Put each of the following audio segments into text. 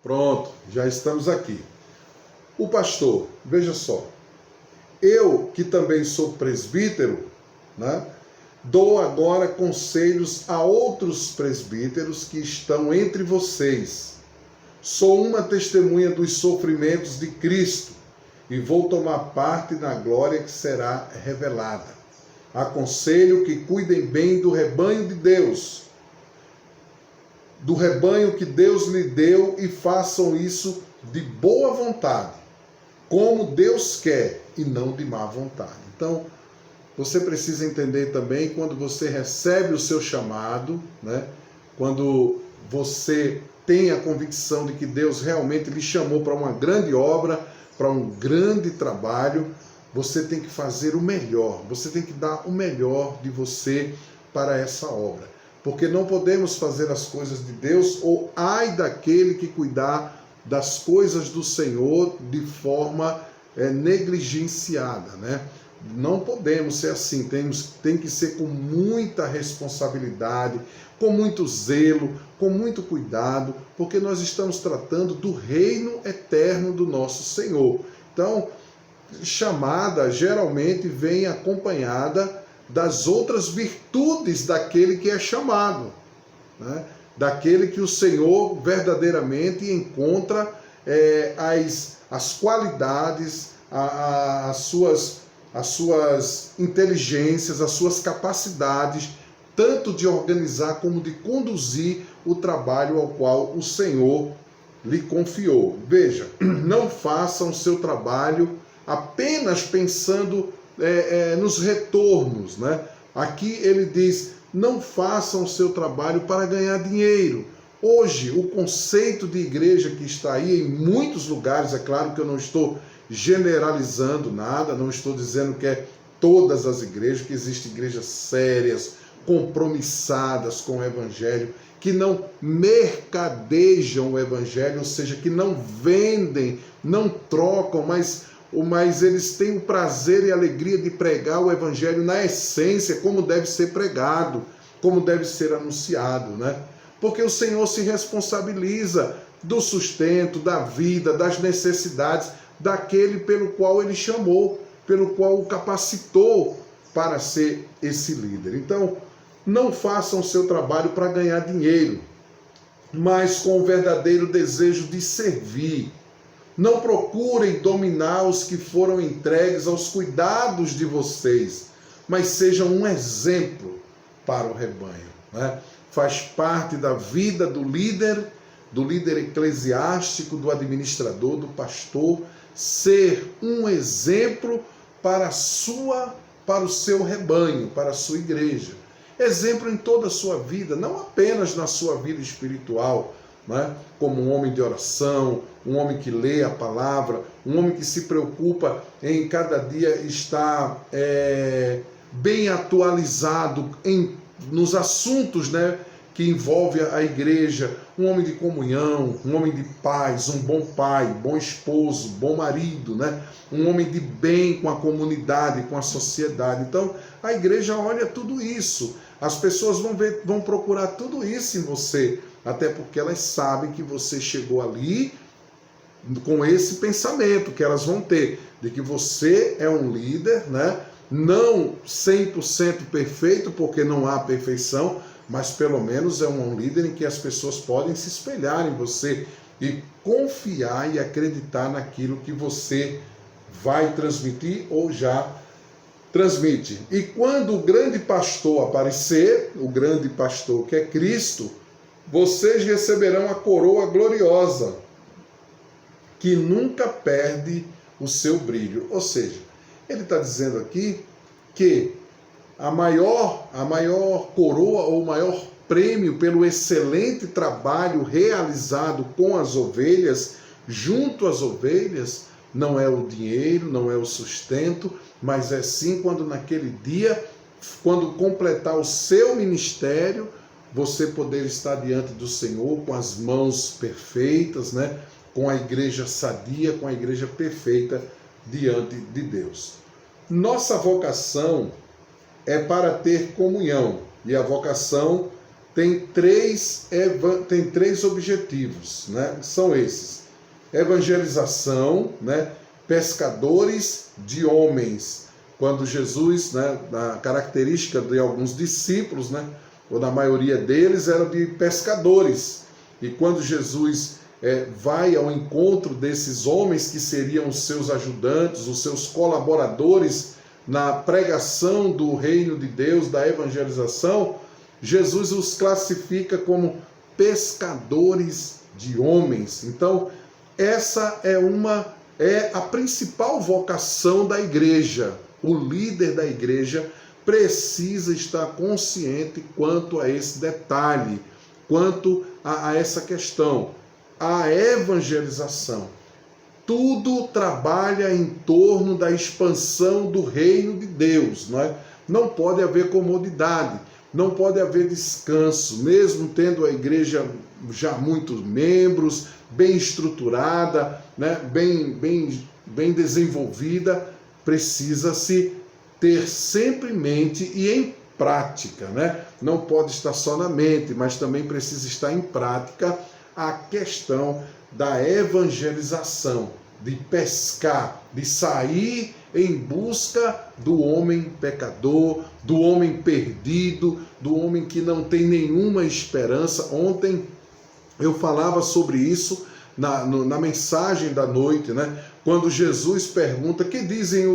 Pronto, já estamos aqui. O pastor, veja só, eu que também sou presbítero, né, dou agora conselhos a outros presbíteros que estão entre vocês. Sou uma testemunha dos sofrimentos de Cristo e vou tomar parte na glória que será revelada. Aconselho que cuidem bem do rebanho de Deus, do rebanho que Deus lhe deu, e façam isso de boa vontade, como Deus quer, e não de má vontade. Então, você precisa entender também, quando você recebe o seu chamado, né? Quando você tem a convicção de que Deus realmente lhe chamou para uma grande obra, para um grande trabalho, você tem que fazer o melhor, você tem que dar o melhor de você para essa obra. Porque não podemos fazer as coisas de Deus, ou ai daquele que cuidar das coisas do Senhor de forma negligenciada, né? Não podemos ser assim, tem que ser com muita responsabilidade, com muito zelo, com muito cuidado, porque nós estamos tratando do reino eterno do nosso Senhor. Então, chamada geralmente vem acompanhada das outras virtudes daquele que é chamado, né? Daquele que o Senhor verdadeiramente encontra as qualidades, as suas inteligências, as suas capacidades, tanto de organizar como de conduzir o trabalho ao qual o Senhor lhe confiou. Veja, não façam o seu trabalho apenas pensando nos retornos, né? Aqui ele diz, não façam o seu trabalho para ganhar dinheiro. Hoje, o conceito de igreja que está aí em muitos lugares, é claro que eu não estou generalizando nada, não estou dizendo que é todas as igrejas, que existem igrejas sérias, compromissadas com o Evangelho, que não mercadejam o Evangelho, ou seja, que não vendem, não trocam, mas eles têm o prazer e a alegria de pregar o Evangelho na essência, como deve ser pregado, como deve ser anunciado, né? Porque o Senhor se responsabiliza do sustento, da vida, das necessidades daquele pelo qual ele chamou, pelo qual o capacitou para ser esse líder. Então, não façam o seu trabalho para ganhar dinheiro, mas com o verdadeiro desejo de servir. Não procurem dominar os que foram entregues aos cuidados de vocês, mas sejam um exemplo para o rebanho, né? Faz parte da vida do líder eclesiástico, do administrador, do pastor, ser um exemplo para o seu rebanho, para a sua igreja. Exemplo em toda a sua vida, não apenas na sua vida espiritual, né? Como um homem de oração, um homem que lê a palavra, um homem que se preocupa em cada dia estar bem atualizado nos assuntos, né, que envolve a igreja, um homem de comunhão, um homem de paz, um bom pai, bom esposo, bom marido, né? Um homem de bem com a comunidade, com a sociedade. Então, a igreja olha tudo isso. As pessoas vão procurar tudo isso em você, até porque elas sabem que você chegou ali com esse pensamento que elas vão ter, de que você é um líder, né? Não 100% perfeito, porque não há perfeição, mas pelo menos é um líder em que as pessoas podem se espelhar em você e confiar e acreditar naquilo que você vai transmitir ou já transmite. E quando o grande pastor aparecer, o grande pastor que é Cristo, vocês receberão a coroa gloriosa, que nunca perde o seu brilho. Ou seja, ele está dizendo aqui que a maior coroa ou o maior prêmio pelo excelente trabalho realizado com as ovelhas, junto às ovelhas, não é o dinheiro, não é o sustento, mas é sim quando naquele dia, quando completar o seu ministério, você poder estar diante do Senhor com as mãos perfeitas, né? Com a igreja sadia, com a igreja perfeita diante de Deus. Nossa vocação é para ter comunhão, e a vocação tem três objetivos, né? São esses: evangelização, né? Pescadores de homens. Quando Jesus, né, a característica de alguns discípulos, né, ou da maioria deles, era de pescadores. E quando Jesus vai ao encontro desses homens que seriam os seus ajudantes, os seus colaboradores na pregação do reino de Deus, da evangelização, Jesus os classifica como pescadores de homens. Então, essa é a principal vocação da igreja. O líder da igreja precisa estar consciente quanto a esse detalhe, quanto a essa questão, a evangelização. Tudo trabalha em torno da expansão do reino de Deus, não é? Não pode haver comodidade, não pode haver descanso, mesmo tendo a igreja já muitos membros, bem estruturada, né? bem desenvolvida, precisa-se ter sempre em mente e em prática, né? Não pode estar só na mente, mas também precisa estar em prática a questão da evangelização, de pescar, de sair em busca do homem pecador, do homem perdido, do homem que não tem nenhuma esperança. Ontem eu falava sobre isso na mensagem da noite, né? Quando Jesus pergunta: que dizem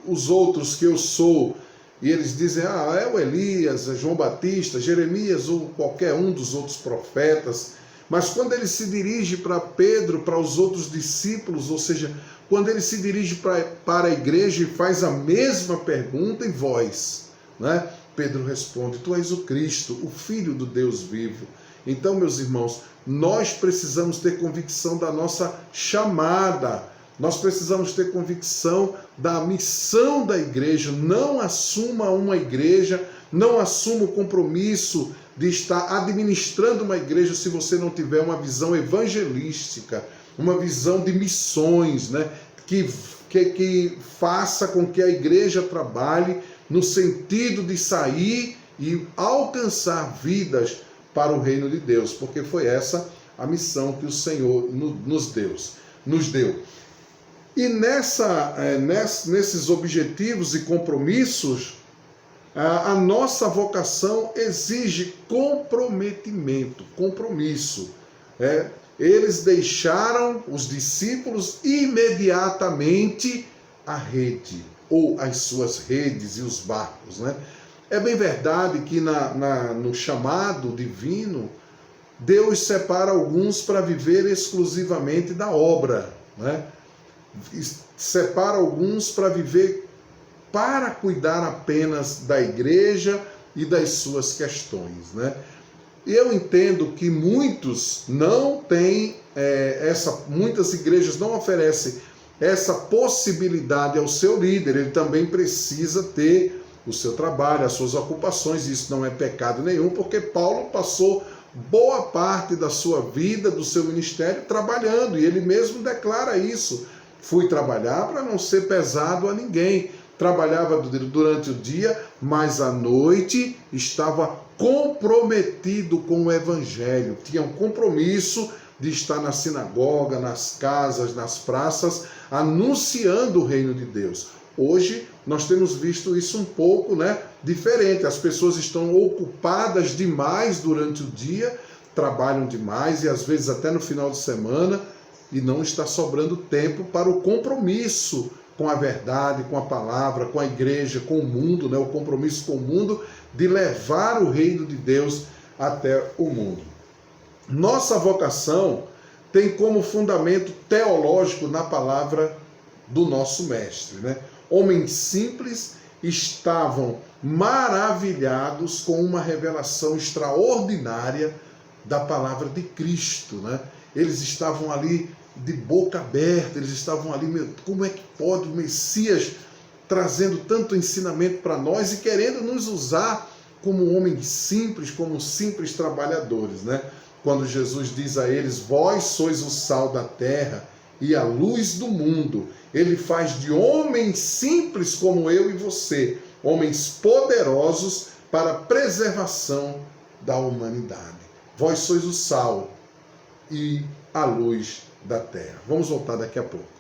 os outros que eu sou? E eles dizem: é o Elias, é João Batista, Jeremias ou qualquer um dos outros profetas. Mas quando ele se dirige para Pedro, para os outros discípulos, ou seja, quando ele se dirige para a igreja e faz a mesma pergunta: e vós? Né? Pedro responde: tu és o Cristo, o Filho do Deus vivo. Então, meus irmãos, nós precisamos ter convicção da nossa chamada, nós precisamos ter convicção da missão da igreja. Não assuma uma igreja, não assuma o compromisso de estar administrando uma igreja se você não tiver uma visão evangelística, uma visão de missões, né? que faça com que a igreja trabalhe no sentido de sair e alcançar vidas para o reino de Deus, porque foi essa a missão que o Senhor nos deu. E nesses objetivos e compromissos, a nossa vocação exige compromisso. Eles deixaram, os discípulos, imediatamente a rede, ou as suas redes e os barcos, né? É bem verdade que no chamado divino, Deus separa alguns para viver exclusivamente da obra, né? Separa alguns para viver, para cuidar apenas da igreja e das suas questões, né? E eu entendo que muitos não têm muitas igrejas não oferecem essa possibilidade ao seu líder. Ele também precisa ter o seu trabalho, as suas ocupações. Isso não é pecado nenhum, porque Paulo passou boa parte da sua vida, do seu ministério, trabalhando, e ele mesmo declara isso: fui trabalhar para não ser pesado a ninguém. Trabalhava durante o dia, mas à noite estava comprometido com o evangelho, tinha um compromisso de estar na sinagoga, nas casas, nas praças, anunciando o reino de Deus. Hoje nós temos visto isso um pouco, né, diferente. As pessoas estão ocupadas demais durante o dia, trabalham demais e às vezes até no final de semana, e não está sobrando tempo para o compromisso com a verdade, com a palavra, com a igreja, com o mundo, né? O compromisso com o mundo de levar o reino de Deus até o mundo. Nossa vocação tem como fundamento teológico na palavra do nosso mestre, né? Homens simples estavam maravilhados com uma revelação extraordinária da palavra de Cristo, né? Eles estavam ali de boca aberta, eles estavam ali: como é que pode o Messias trazendo tanto ensinamento para nós e querendo nos usar como homens simples, como simples trabalhadores, né? Quando Jesus diz a eles: vós sois o sal da terra e a luz do mundo, ele faz de homens simples como eu e você, homens poderosos para a preservação da humanidade. Vós sois o sal e a luz da terra. Vamos voltar daqui a pouco.